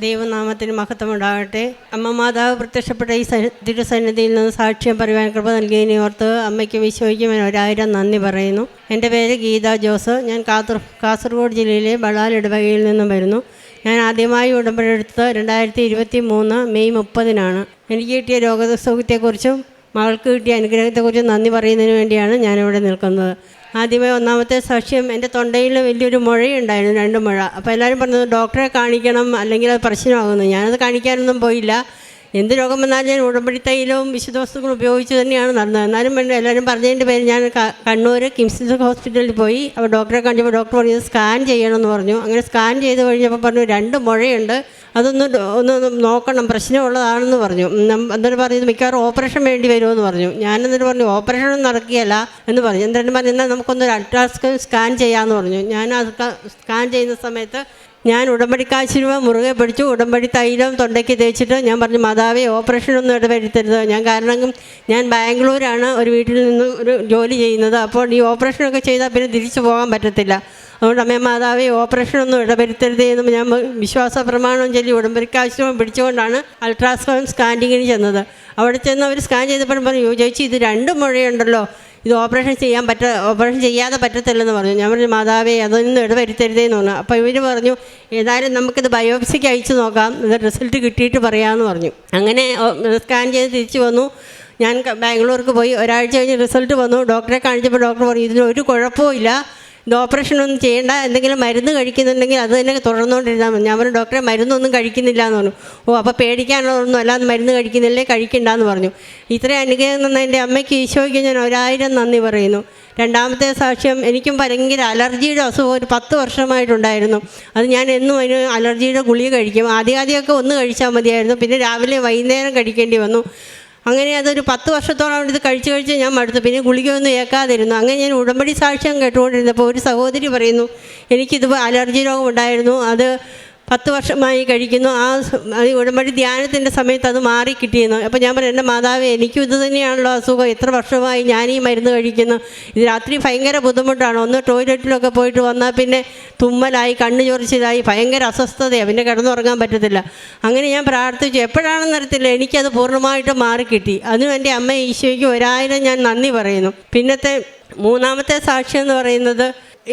ദൈവനാമത്തിന് മഹത്വമുണ്ടാകട്ടെ. അമ്മ മാതാവ് പ്രത്യക്ഷപ്പെട്ട ഈ തിരുസന്നിധിയിൽ നിന്ന് സാക്ഷ്യം പറയുവാൻ കൃപ നൽകിയതിനെ ഓർത്ത് അമ്മയ്ക്കും ഈശോയ്ക്കും ഞാൻ 1000 നന്ദി പറയുന്നു. എൻ്റെ പേര് ഗീത ജോസ്. ഞാൻ കാസർഗോഡ് ജില്ലയിലെ ബളാൽ ഇടവകയിൽ നിന്നും വരുന്നു. ഞാൻ ആദ്യമായി ഉടമ്പടി എടുത്തത് 2023 മെയ് 30-നാണ്. എനിക്ക് കിട്ടിയ രോഗസൗഖ്യത്തെക്കുറിച്ചും മകൾക്ക് കിട്ടിയ അനുഗ്രഹത്തെക്കുറിച്ചും നന്ദി പറയുന്നതിന് വേണ്ടിയാണ് ഞാനിവിടെ നിൽക്കുന്നത്. ആദ്യമേ ഒന്നാമത്തെ സാക്ഷ്യം, എൻ്റെ തൊണ്ടയിൽ വലിയൊരു മുഴയുണ്ടായിരുന്നു, 2 മുഴ. അപ്പോൾ എല്ലാവരും പറഞ്ഞത് ഡോക്ടറെ കാണിക്കണം, അല്ലെങ്കിൽ അത് പ്രശ്നമാകുന്നു. ഞാനത് കാണിക്കാനൊന്നും പോയില്ല. എന്ത് രോഗം വന്നാലും ഞാൻ ഉടമ്പടി തൈലവും വിശുദ്ധ വസ്തുക്കളും ഉപയോഗിച്ച് തന്നെയാണ് നടന്നത്. എന്നാലും എല്ലാവരും പറഞ്ഞതിൻ്റെ പേര് ഞാൻ കണ്ണൂർ കിംസ് ഹോസ്പിറ്റലിൽ പോയി. അപ്പോൾ ഡോക്ടറെ കാണിച്ചപ്പോൾ ഡോക്ടർ പറഞ്ഞു സ്കാൻ ചെയ്യണമെന്ന് പറഞ്ഞു. അങ്ങനെ സ്കാൻ ചെയ്ത് കഴിഞ്ഞപ്പോൾ പറഞ്ഞു 2 മുഴയുണ്ട്, ഒന്ന് നോക്കണം, പ്രശ്നമുള്ളതാണെന്ന് പറഞ്ഞു. എന്നിട്ട് പറഞ്ഞു മിക്കവാറും ഓപ്പറേഷൻ വേണ്ടി വരുമെന്ന് പറഞ്ഞു. ഞാനെന്നിട്ട് പറഞ്ഞു ഓപ്പറേഷനൊന്നും നടക്കുകയല്ല എന്ന് പറഞ്ഞു. എന്നിട്ട് പറഞ്ഞു എന്നാൽ നമുക്കൊന്നൊരു അൾട്രാസൗണ്ട് സ്കാൻ ചെയ്യാമെന്ന് പറഞ്ഞു. ഞാൻ അത് സ്കാൻ ചെയ്യുന്ന സമയത്ത് ഞാൻ ഉടമ്പടി കാശിരുവ മുറുകെ പിടിച്ചു. ഉടമ്പടി തൈലം തൊണ്ടയ്ക്ക് തേച്ചിട്ട് ഞാൻ പറഞ്ഞു മാതാവേ ഓപ്പറേഷനൊന്നും ഇടവരുത്തരുത്. ഞാൻ ബാംഗ്ലൂരാണ് ഒരു വീട്ടിൽ നിന്ന് ഒരു ജോലി ചെയ്യുന്നത്. അപ്പോൾ ഈ ഓപ്പറേഷനൊക്കെ ചെയ്താൽ പിന്നെ തിരിച്ചു പോകാൻ പറ്റത്തില്ല. അതുകൊണ്ട് അമ്മേ മാതാവേ ഓപ്പറേഷനൊന്നും ഇടവരുത്തരുതേ എന്ന് ഞാൻ വിശ്വാസ പ്രമാണം ചൊല്ലി ഉടമ്പടിക്കാശ്രമം പിടിച്ചുകൊണ്ടാണ് അൾട്രാസൗണ്ട് സ്കാനിങ്ങിന് ചെന്നത്. അവിടെ ചെന്ന് അവർ സ്കാൻ ചെയ്തപ്പോഴും പറഞ്ഞു ചേച്ചി ഇത് 2 മുഴയുണ്ടല്ലോ, ഇത് ഓപ്പറേഷൻ ചെയ്യാതെ പറ്റത്തില്ലെന്ന് പറഞ്ഞു. ഞാൻ പറഞ്ഞു മാതാവേ അതൊന്നും ഇടവരുത്തരുതേന്ന് പറഞ്ഞു. അപ്പോൾ ഇവർ പറഞ്ഞു ഏതായാലും നമുക്കിത് ബയോപ്സിക്ക് അയച്ചു നോക്കാം, ഇത് റിസൾട്ട് കിട്ടിയിട്ട് പറയാമെന്ന് പറഞ്ഞു. അങ്ങനെ സ്കാൻ ചെയ്ത് തിരിച്ചു വന്നു. ഞാൻ ബാംഗ്ലൂർക്ക് പോയി. ഒരാഴ്ച കഴിഞ്ഞ് റിസൾട്ട് വന്നു. ഡോക്ടറെ കാണിച്ചപ്പോൾ ഡോക്ടർ പറഞ്ഞു ഇതിനൊരു കുഴപ്പമില്ല, ഇത് ഓപ്പറേഷനൊന്നും ചെയ്യേണ്ട, എന്തെങ്കിലും മരുന്ന് കഴിക്കുന്നുണ്ടെങ്കിൽ അത് തന്നെ തുടർന്നുകൊണ്ടിരുന്നാൽ മതി. ഞാൻ പറഞ്ഞു ഡോക്ടറെ മരുന്നൊന്നും കഴിക്കുന്നില്ല എന്ന് പറഞ്ഞു. അപ്പോൾ പേടിക്കാനുള്ളതൊന്നും അല്ലാതെ മരുന്ന് കഴിക്കുന്നില്ലേ, കഴിക്കണ്ടെന്ന് പറഞ്ഞു. ഇത്രയും അനുഗ്രഹം തന്ന എൻ്റെ അമ്മയ്ക്ക് ഈശോയ്ക്ക് ഞാൻ 1000 നന്ദി പറയുന്നു. രണ്ടാമത്തെ സാക്ഷ്യം, എനിക്കും ഭയങ്കര അലർജിയുടെ അസുഖം ഒരു 10 വർഷമായിട്ടുണ്ടായിരുന്നു. അത് ഞാൻ എന്നും അതിന് അലർജിയുടെ ഗുളിക കഴിക്കും. ആദ്യമൊക്കെ ഒന്ന് കഴിച്ചാൽ മതിയായിരുന്നു, പിന്നെ രാവിലെ വൈകുന്നേരം കഴിക്കേണ്ടി വന്നു. അങ്ങനെ അതൊരു 10 വർഷത്തോളം ഇത് കഴിച്ച് ഞാൻ മടുത്തു. പിന്നെ ഗുളികയൊന്നും ഏൽക്കാതിരുന്നു. അങ്ങനെ ഞാൻ ഉടമ്പടി സാക്ഷ്യം കേട്ടുകൊണ്ടിരുന്നപ്പോൾ ഒരു സഹോദരി പറയുന്നു എനിക്കിത് അലർജി രോഗം ഉണ്ടായിരുന്നു, അത് 10 വർഷമായി കഴിക്കുന്നു, ആ ഉടമ്പടി ധ്യാനത്തിൻ്റെ സമയത്ത് അത് മാറി കിട്ടിയെന്ന്. അപ്പോൾ ഞാൻ പറഞ്ഞു എൻ്റെ മാതാവേ എനിക്കും ഇത് തന്നെയാണല്ലോ അസുഖം, എത്ര വർഷമായി ഞാൻ ഈ മരുന്ന് കഴിക്കുന്നു, ഇത് രാത്രി ഭയങ്കര ബുദ്ധിമുട്ടാണ്. ഒന്ന് ടോയ്ലറ്റിലൊക്കെ പോയിട്ട് വന്നാൽ പിന്നെ തുമ്മലായി, കണ്ണ് ചൊറിച്ചിലായി, ഭയങ്കര അസ്വസ്ഥതയാണ്, പിന്നെ കിടന്നുറങ്ങാൻ പറ്റത്തില്ല. അങ്ങനെ ഞാൻ പ്രാർത്ഥിച്ചു, എപ്പോഴാണെന്നറിയത്തില്ല എനിക്കത് പൂർണ്ണമായിട്ട് മാറിക്കിട്ടി. അതിനും എൻ്റെ അമ്മ ഈശോയ്ക്ക് 1000 ഞാൻ നന്ദി പറയുന്നു. പിന്നത്തെ മൂന്നാമത്തെ സാക്ഷ്യം എന്ന് പറയുന്നത്,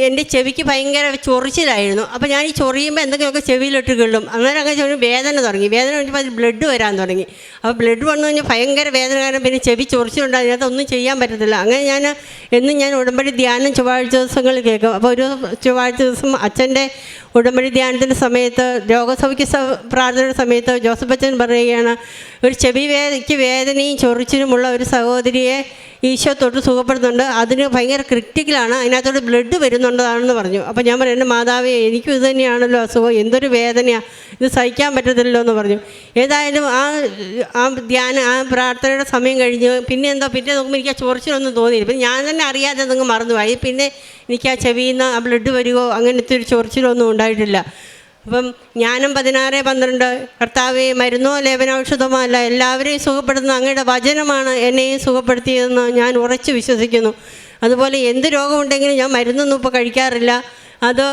എൻ്റെ ചെവിക്ക് ഭയങ്കര ചൊറിച്ചിലായിരുന്നു. അപ്പോൾ ഞാൻ ഈ ചൊറിയുമ്പോൾ എന്തെങ്കിലുമൊക്കെ ചെവിയിലിട്ട് കിള്ളും. അന്നേരം അങ്ങനെ വേദന തുടങ്ങി. വേദന കഴിഞ്ഞപ്പോൾ അതിൽ ബ്ലഡ് വരാൻ തുടങ്ങി. അപ്പോൾ ബ്ലഡ് വന്നു കഴിഞ്ഞാൽ ഭയങ്കര വേദന, കാരണം പിന്നെ ചെവി ചൊറിച്ചിലുണ്ട്, അതിനകത്തൊന്നും ചെയ്യാൻ പറ്റത്തില്ല. അങ്ങനെ ഞാൻ ഉടമ്പടി ധ്യാനം ചൊവ്വാഴ്ച ദിവസങ്ങളിൽ കേൾക്കും. അപ്പോൾ ഒരു ചൊവ്വാഴ്ച ദിവസം അച്ഛൻ്റെ ഉടമ്പടി ധ്യാനത്തിൻ്റെ സമയത്ത് രോഗസൗഖ്യ പ്രാർത്ഥനയുടെ സമയത്ത് ജോസഫ് അച്ഛൻ പറയുകയാണ് ഒരു ചെവിക്ക് വേദനയും ചൊറിച്ചിലുമുള്ള ഒരു സഹോദരിയെ ഈശോ തൊട്ട് സുഖപ്പെടുന്നുണ്ട്, അതിന് ഭയങ്കര ക്രിറ്റിക്കലാണ്, അതിനകത്തോട്ട് ബ്ലഡ് വരുന്നുണ്ടെന്നാണെന്ന് പറഞ്ഞു. അപ്പോൾ ഞാൻ പറഞ്ഞു എൻ്റെ മാതാവേ എനിക്കും ഇത് തന്നെയാണല്ലോ അസുഖം, എന്തൊരു വേദനയാണ്, ഇത് സഹിക്കാൻ പറ്റത്തില്ലല്ലോ എന്ന് പറഞ്ഞു. ഏതായാലും ആ പ്രാർത്ഥനയുടെ സമയം കഴിഞ്ഞ് പിന്നെ നോക്കുമ്പോൾ എനിക്ക് ആ ചൊറിച്ചിലൊന്നും തോന്നിയില്ല. പിന്നെ ഞാൻ തന്നെ അറിയാതെ അതങ്ങ് മറന്നുപോയി. പിന്നെ എനിക്ക് ആ ചെവിയിൽ നിന്ന് ആ ബ്ലഡ് വരികയോ അങ്ങനത്തെ ഒരു ചൊറിച്ചിലൊന്നും ഉണ്ടായിട്ടില്ല. അപ്പം ജ്ഞാനം 16:12 കർത്താവേ മരുന്നോ ലേപനൌഷധമോ അല്ല, എല്ലാവരെയും സുഖപ്പെടുത്തുന്ന അങ്ങയുടെ വചനമാണ് എന്നെയും സുഖപ്പെടുത്തിയതെന്ന് ഞാൻ ഉറച്ചു വിശ്വസിക്കുന്നു. അതുപോലെ എന്ത് രോഗമുണ്ടെങ്കിലും ഞാൻ മരുന്നൊന്നും ഇപ്പോൾ കഴിക്കാറില്ല. അത്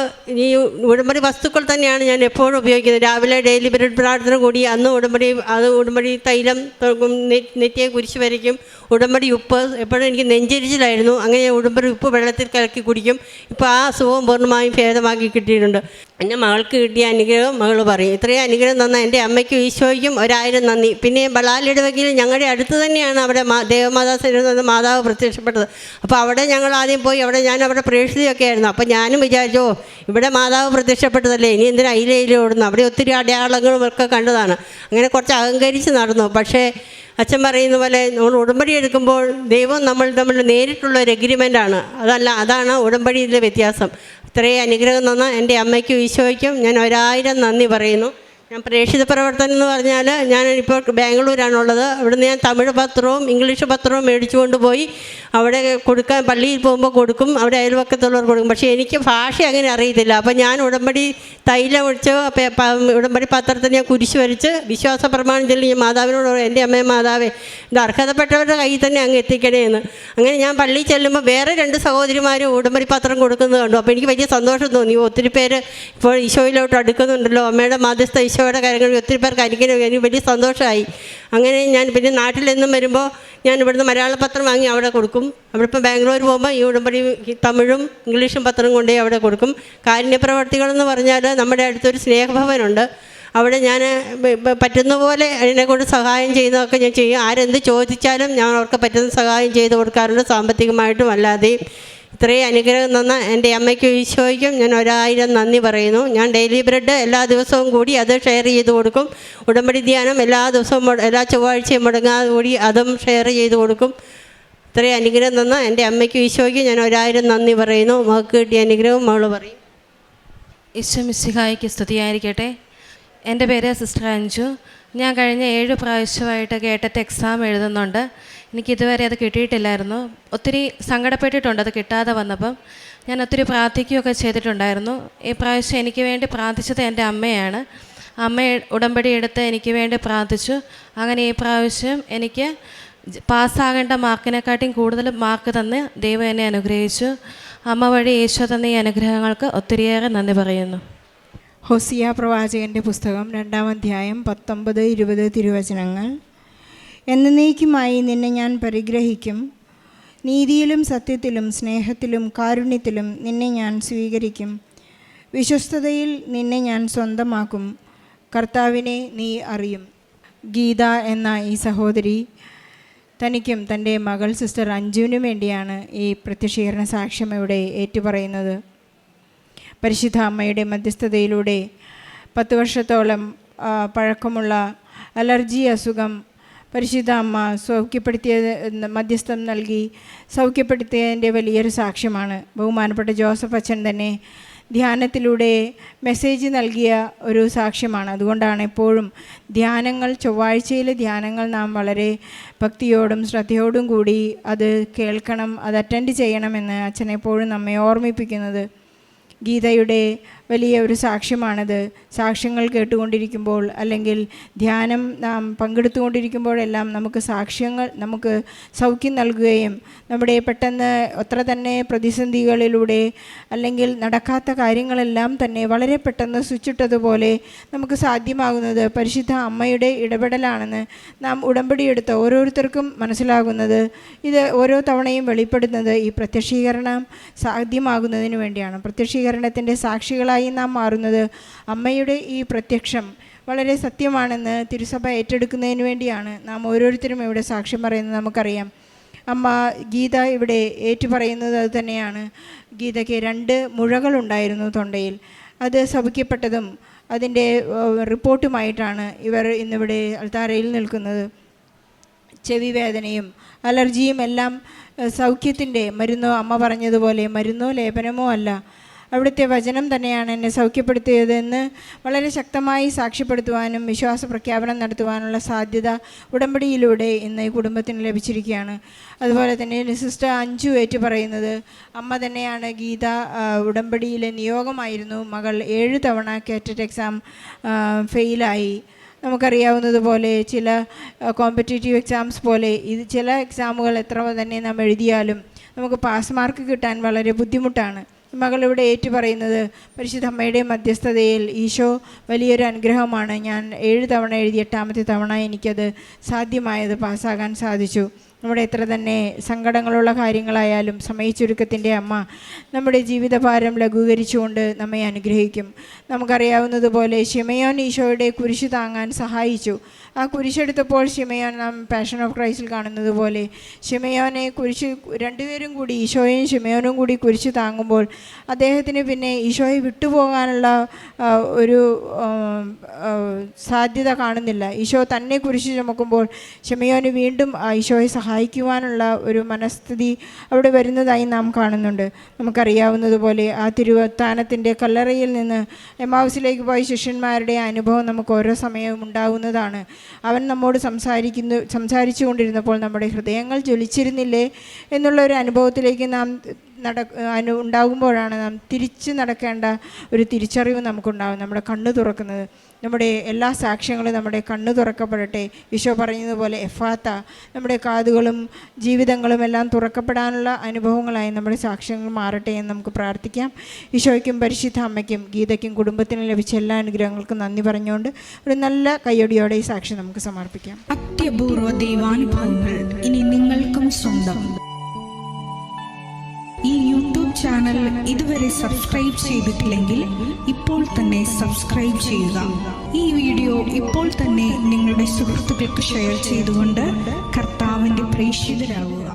ഈ ഉടമ്പടി വസ്തുക്കൾ തന്നെയാണ് ഞാൻ എപ്പോഴും ഉപയോഗിക്കുന്നത്. രാവിലെ ഡെയിലി ബ്രെഡ് പ്രാർത്ഥന കൂടി അന്ന് ഉടമ്പടി തൈലം നെറ്റിയെ കുരിശ് വരയ്ക്കും. ഉടമ്പടി ഉപ്പ്, എപ്പോഴും എനിക്ക് നെഞ്ചരിച്ചിലായിരുന്നു, അങ്ങനെ ഉടമ്പടി ഉപ്പ് വെള്ളത്തിൽ കലക്കി കുടിക്കും. ഇപ്പോൾ ആ അസുഖം പൂർണ്ണമായും ഭേദമാക്കി കിട്ടിയിട്ടുണ്ട്. എൻ്റെ മകൾക്ക് കിട്ടിയ അനുഗ്രഹം മകൾ പറയും. ഇത്രയും അനുഗ്രഹം തന്ന എൻ്റെ അമ്മയ്ക്കും ഈശോയ്ക്കും 1000 നന്ദി. പിന്നെ ബളാലിടവകയിൽ ഞങ്ങളുടെ അടുത്ത് തന്നെയാണ് അവിടെ ദേവമാതാ മാതാവ് പ്രത്യക്ഷപ്പെട്ടത്. അപ്പോൾ അവിടെ ഞങ്ങൾ ആദ്യം പോയി, ഞാൻ അവിടെ പ്രേക്ഷിതയൊക്കെ ആയിരുന്നു. അപ്പോൾ ഞാനും വിചാരിച്ചു ഇവിടെ മാതാവ് പ്രത്യക്ഷപ്പെട്ടതല്ലേ, ഇനി എന്തിനാ അയിലയിൽ ഓടുന്നു, അവിടെ ഒത്തിരി അടയാളങ്ങളും ഒക്കെ കണ്ടതാണ്. അങ്ങനെ കുറച്ച് അഹങ്കരിച്ച് നടന്നു. പക്ഷേ അച്ഛൻ പറയുന്ന പോലെ നമ്മൾ ഉടമ്പടി എടുക്കുമ്പോൾ ദൈവം നമ്മൾ നേരിട്ടുള്ള ഒരു എഗ്രിമെൻ്റാണ്, അതാണ് ഉടമ്പടിയിലെ വ്യത്യാസം. ഇത്രയും അനുഗ്രഹം തന്ന എൻ്റെ അമ്മയ്ക്കും ഈശോയ്ക്കും ഞാൻ 1000 നന്ദി പറയുന്നു. ഞാൻ പ്രേക്ഷിത പ്രവർത്തനം എന്ന് പറഞ്ഞാൽ ഞാനിപ്പോൾ ബാംഗ്ലൂരാണുള്ളത്. അവിടുന്ന് ഞാൻ തമിഴ് പത്രവും ഇംഗ്ലീഷ് പത്രവും മേടിച്ചുകൊണ്ട് പോയി അവിടെ കൊടുക്കാൻ പള്ളിയിൽ പോകുമ്പോൾ കൊടുക്കും, അവിടെ അയൽവക്കത്തുള്ളവർ കൊടുക്കും. പക്ഷേ എനിക്ക് ഭാഷ അങ്ങനെ അറിയത്തില്ല. അപ്പോൾ ഞാൻ ഉടമ്പടി തൈലം ഒഴിച്ച് ഉടമ്പടി പത്രത്തിൽ ഞാൻ കുരിശ് വരച്ച് വിശ്വാസ പ്രമാണം ചൊല്ലി മാതാവിനോട്, എൻ്റെ അമ്മയെ മാതാവേ, ഇത് അർഹതപ്പെട്ടവരുടെ കയ്യിൽ തന്നെ അങ്ങ് എത്തിക്കണേ എന്ന്. അങ്ങനെ ഞാൻ പള്ളിയിൽ ചെല്ലുമ്പോൾ വേറെ 2 സഹോദരിമാരും ഉടമ്പടി പത്രം കൊടുക്കുന്നത് കണ്ടു. അപ്പോൾ എനിക്ക് വലിയ സന്തോഷം തോന്നി. ഒത്തിരി പേര് ഇപ്പോൾ ഈശോയിലോട്ട് അടുക്കുന്നുണ്ടല്ലോ, അമ്മയുടെ മാധ്യസ്ഥ ഈശോയുടെ കാര്യങ്ങളിൽ ഒത്തിരി പേർക്ക് അനുഗ്രഹം. എനിക്ക് വലിയ സന്തോഷമായി. അങ്ങനെ ഞാൻ പിന്നെ നാട്ടിലെന്നും വരുമ്പോൾ ഞാൻ ഇവിടുന്ന് മലയാള പത്രം വാങ്ങി അവിടെ കൊടുക്കും. അവിടെ ഇപ്പോൾ ബാംഗ്ലൂർ പോകുമ്പോൾ ഈ ഉടമ്പടി തമിഴും ഇംഗ്ലീഷും പത്രം കൊണ്ടുപോയി അവിടെ കൊടുക്കും. കാരുണ്യപ്രവർത്തികളെന്ന് പറഞ്ഞാൽ നമ്മുടെ അടുത്തൊരു സ്നേഹഭവനുണ്ട്. അവിടെ ഞാൻ പറ്റുന്ന പോലെ അതിനെക്കൊണ്ട് സഹായം ചെയ്യുന്നതൊക്കെ ഞാൻ ചെയ്യും. ആരെന്ത് ചോദിച്ചാലും ഞാൻ അവർക്ക് പറ്റുന്ന സഹായം ചെയ്ത് കൊടുക്കാറുണ്ട്, സാമ്പത്തികമായിട്ടും അല്ലാതെയും. ഇത്രയും അനുഗ്രഹം തന്ന എൻ്റെ അമ്മയ്ക്കും ഈശോയ്ക്കും ഞാൻ 1000 നന്ദി പറയുന്നു. ഞാൻ ഡെയിലി ബ്രെഡ് എല്ലാ ദിവസവും കൂടി അത് ഷെയർ ചെയ്ത് കൊടുക്കും. ഉടമ്പടി ധ്യാനം എല്ലാ ദിവസവും എല്ലാ ചൊവ്വാഴ്ചയും മുടങ്ങാതെ കൂടി അതും ഷെയർ ചെയ്ത് കൊടുക്കും. ഇത്രയും അനുഗ്രഹം തന്ന എൻ്റെ അമ്മയ്ക്കും ഈശോയ്ക്കും ഞാൻ 1000 നന്ദി പറയുന്നു. മകൾക്ക് കിട്ടിയ അനുഗ്രഹം മകൾ പറയും. ഈശോ മിശിഹായ്ക്ക് സ്തുതിയായിരിക്കട്ടെ. എൻ്റെ പേര് സിസ്റ്റർ അഞ്ജു. ഞാൻ കഴിഞ്ഞ 7 പ്രാവശ്യമായിട്ട് കേട്ടിട്ട് എക്സാം എഴുതുന്നുണ്ട്. എനിക്കിതുവരെ അത് കിട്ടിയിട്ടില്ലായിരുന്നു. ഒത്തിരി സങ്കടപ്പെട്ടിട്ടുണ്ട് അത് കിട്ടാതെ വന്നപ്പം. ഞാൻ ഒത്തിരി പ്രാർത്ഥിക്കുകയൊക്കെ ചെയ്തിട്ടുണ്ടായിരുന്നു. ഈ പ്രാവശ്യം എനിക്ക് വേണ്ടി പ്രാർത്ഥിച്ചത് എൻ്റെ അമ്മയാണ്. അമ്മ ഉടമ്പടി എടുത്ത് എനിക്ക് വേണ്ടി പ്രാർത്ഥിച്ചു. അങ്ങനെ ഈ പ്രാവശ്യം എനിക്ക് പാസ്സാകേണ്ട മാർക്കിനെക്കാട്ടിയും കൂടുതൽ മാർക്ക് തന്ന് ദൈവം എന്നെ അനുഗ്രഹിച്ചു. അമ്മ വഴി ഈശോ തന്ന ഈ അനുഗ്രഹങ്ങൾക്ക് ഒത്തിരിയേറെ നന്ദി പറയുന്നു. ഹോസിയ പ്രവാചകൻ്റെ പുസ്തകം 2-ാം അധ്യായം 19-20 തിരുവചനങ്ങൾ. എന്നേക്കുമായി നിന്നെ ഞാൻ പരിഗ്രഹിക്കും, നീതിയിലും സത്യത്തിലും സ്നേഹത്തിലും കാരുണ്യത്തിലും നിന്നെ ഞാൻ സ്വീകരിക്കും, വിശ്വസ്തതയിൽ നിന്നെ ഞാൻ സ്വന്തമാക്കും, കർത്താവിനെ നീ അറിയും. ഗീത എന്ന ഈ സഹോദരി തനിക്കും തൻ്റെ മകൾ സിസ്റ്റർ അഞ്ജുവിനും വേണ്ടിയാണ് ഈ പ്രത്യക്ഷീകരണ സാക്ഷ്യം ഇവിടെ ഏറ്റുപറയുന്നത്. പരിശുദ്ധ അമ്മയുടെ മധ്യസ്ഥതയിലൂടെ 10 വർഷത്തോളം പഴക്കമുള്ള അലർജി അസുഖം പരിശുദ്ധ അമ്മ മധ്യസ്ഥം നൽകി സൗഖ്യപ്പെടുത്തിയതിൻ്റെ വലിയൊരു സാക്ഷ്യമാണ്. ബഹുമാനപ്പെട്ട ജോസഫ് അച്ഛൻ തന്നെ ധ്യാനത്തിലൂടെ മെസ്സേജ് നൽകിയ ഒരു സാക്ഷ്യമാണ്. അതുകൊണ്ടാണ് എപ്പോഴും ധ്യാനങ്ങൾ, ചൊവ്വാഴ്ചയിലെ ധ്യാനങ്ങൾ നാം വളരെ ഭക്തിയോടും ശ്രദ്ധയോടും കൂടി അത് കേൾക്കണം, അത് അറ്റൻഡ് ചെയ്യണമെന്ന് അച്ഛൻ എപ്പോഴും നമ്മെ ഓർമ്മിപ്പിക്കുന്നത്. ഗീതയുടെ വലിയ ഒരു സാക്ഷ്യമാണത്. സാക്ഷ്യങ്ങൾ കേട്ടുകൊണ്ടിരിക്കുമ്പോൾ അല്ലെങ്കിൽ ധ്യാനം നാം പങ്കെടുത്തുകൊണ്ടിരിക്കുമ്പോഴെല്ലാം നമുക്ക് സൗഖ്യം നൽകുകയും നമ്മുടെ പെട്ടെന്ന് എത്ര തന്നെ പ്രതിസന്ധികളിലൂടെ അല്ലെങ്കിൽ നടക്കാത്ത കാര്യങ്ങളെല്ലാം തന്നെ വളരെ പെട്ടെന്ന് സ്വിച്ചിട്ടതുപോലെ നമുക്ക് സാധ്യമാകുന്നത് പരിശുദ്ധ അമ്മയുടെ ഇടപെടലാണെന്ന് നാം ഉടമ്പടിയെടുത്ത് ഓരോരുത്തർക്കും മനസ്സിലാകുന്നത്. ഇത് ഓരോ തവണയും വെളിപ്പെടുന്നത് ഈ പ്രത്യക്ഷീകരണം സാധ്യമാകുന്നതിന് വേണ്ടിയാണ്. പ്രത്യക്ഷീകരണത്തിൻ്റെ സാക്ഷികളായി നാം മാറുന്നത് അമ്മയുടെ ഈ പ്രത്യക്ഷം വളരെ സത്യമാണെന്ന് തിരുസഭ ഏറ്റെടുക്കുന്നതിന് വേണ്ടിയാണ് നാം ഓരോരുത്തരും ഇവിടെ സാക്ഷ്യം പറയുന്നത്. നമുക്കറിയാം, അമ്മ ഗീത ഇവിടെ ഏറ്റുപറയുന്നത് അത് തന്നെയാണ്. ഗീതയ്ക്ക് 2 മുഴകളുണ്ടായിരുന്നു തൊണ്ടയിൽ. അത് സൗഖ്യപ്പെട്ടതും അതിൻ്റെ റിപ്പോർട്ടുമായിട്ടാണ് ഇവർ ഇന്നിവിടെ അൾത്താരയിൽ നിൽക്കുന്നത്. ചെവി വേദനയും അലർജിയും എല്ലാം സൗഖ്യത്തിൻ്റെ മരുന്നോ, അമ്മ പറഞ്ഞതുപോലെ മരുന്നോ ലേപനമോ അല്ല, അവിടുത്തെ വചനം തന്നെയാണ് എന്നെ സൗഖ്യപ്പെടുത്തിയതെന്ന് വളരെ ശക്തമായി സാക്ഷ്യപ്പെടുത്തുവാനും വിശ്വാസ പ്രഖ്യാപനം നടത്തുവാനുള്ള സാധ്യത ഉടമ്പടിയിലൂടെ ഇന്ന് ഈ കുടുംബത്തിന് ലഭിച്ചിരിക്കുകയാണ്. അതുപോലെ തന്നെ സിസ്റ്റർ അഞ്ജു ഏറ്റു പറയുന്നത് അമ്മ തന്നെയാണ്. ഗീത ഉടമ്പടിയിലെ നിയോഗമായിരുന്നു. മകൾ 7 തവണ കാറ്ററ്റ് എക്സാം ഫെയിലായി. നമുക്കറിയാവുന്നതുപോലെ ചില കോമ്പറ്റേറ്റീവ് എക്സാംസ് പോലെ ഇത് ചില എക്സാമുകൾ എത്ര തന്നെ നാം എഴുതിയാലും നമുക്ക് പാസ് മാർക്ക് കിട്ടാൻ വളരെ ബുദ്ധിമുട്ടാണ്. മകളിവിടെ ഏറ്റുപറയുന്നത് പരിശുദ്ധ അമ്മയുടെ മധ്യസ്ഥതയിൽ ഈശോ വലിയൊരു അനുഗ്രഹമാണ്. ഞാൻ 7 തവണ എഴുതി 8ാമത്തെ തവണ എനിക്കത് സാധ്യമായത്, പാസ്സാകാൻ സാധിച്ചു. നമ്മുടെ എത്ര തന്നെ സങ്കടങ്ങളുള്ള കാര്യങ്ങളായാലും സമയച്ചുരുക്കത്തിൻ്റെ അമ്മ നമ്മുടെ ജീവിതഭാരം ലഘൂകരിച്ചുകൊണ്ട് നമ്മെ അനുഗ്രഹിക്കും. നമുക്കറിയാവുന്നതുപോലെ ശിമയോൻ ഈശോയുടെ കുരിശ് താങ്ങാൻ സഹായിച്ചു. ആ കുരിശെടുത്തപ്പോൾ ശിമയോൻ നാം പാഷൻ ഓഫ് ക്രൈസ്റ്റിൽ കാണുന്നത് പോലെ ശിമയോനെ കുരിശ് 2 പേരും കൂടി ഈശോയും ശിമയോനും കൂടി കുരിശ് താങ്ങുമ്പോൾ അദ്ദേഹത്തിന് പിന്നെ ഈശോയെ വിട്ടുപോകാനുള്ള ഒരു സാധ്യത കാണുന്നില്ല. ഈശോ തന്നെ കുരിശ് ചുമക്കുമ്പോൾ ശിമയോന് വീണ്ടും ഈശോയെ സഹായിക്കുവാനുള്ള ഒരു മനസ്ഥിതി അവിടെ വരുന്നതായി നാം കാണുന്നുണ്ട്. നമുക്കറിയാവുന്നതുപോലെ ആ തിരുവത്താനത്തിൻ്റെ കല്ലറയിൽ നിന്ന് എമ്മാവുസിലേക്ക് പോയ ശിഷ്യന്മാരുടെ അനുഭവം നമുക്ക് ഓരോ സമയവും ഉണ്ടാകുന്നതാണ്. അവൻ നമ്മോട് സംസാരിച്ചു കൊണ്ടിരുന്നപ്പോൾ നമ്മുടെ ഹൃദയങ്ങൾ ജ്വലിച്ചിരുന്നില്ലേ എന്നുള്ളൊരു അനുഭവത്തിലേക്ക് നാം ഉണ്ടാകുമ്പോഴാണ് നാം തിരിച്ച് നടക്കേണ്ട ഒരു തിരിച്ചറിവ് നമുക്കുണ്ടാകും. നമ്മുടെ കണ്ണ് തുറക്കുന്നത്, നമ്മുടെ എല്ലാ സാക്ഷ്യങ്ങളും നമ്മുടെ കണ്ണ് തുറക്കപ്പെടട്ടെ. ഈശോ പറയുന്നതുപോലെ എഫാത്ത, നമ്മുടെ കാതുകളും ജീവിതങ്ങളും എല്ലാം തുറക്കപ്പെടാനുള്ള അനുഭവങ്ങളായി നമ്മുടെ സാക്ഷ്യങ്ങൾ മാറട്ടെ എന്ന് നമുക്ക് പ്രാർത്ഥിക്കാം. ഈശോയ്ക്കും പരിശുദ്ധ അമ്മയ്ക്കും ഗീതയ്ക്കും കുടുംബത്തിനും ലഭിച്ച എല്ലാ അനുഗ്രഹങ്ങൾക്കും നന്ദി പറഞ്ഞുകൊണ്ട് ഒരു നല്ല കയ്യടിയോടെ ഈ സാക്ഷ്യം നമുക്ക് സമർപ്പിക്കാം. അത്യപൂർവ ദൈവാനുഭവങ്ങൾ ഇനി നിങ്ങൾക്കും സ്വന്തം. ഈ യൂട്യൂബ് ചാനൽ ഇതുവരെ സബ്സ്ക്രൈബ് ചെയ്തിട്ടില്ലെങ്കിൽ ഇപ്പോൾ തന്നെ സബ്സ്ക്രൈബ് ചെയ്യുക. ഈ വീഡിയോ ഇപ്പോൾ തന്നെ നിങ്ങളുടെ സുഹൃത്തുക്കൾക്ക് ഷെയർ ചെയ്തുകൊണ്ട് കർത്താവിൻ്റെ പ്രേക്ഷിതരാകുക.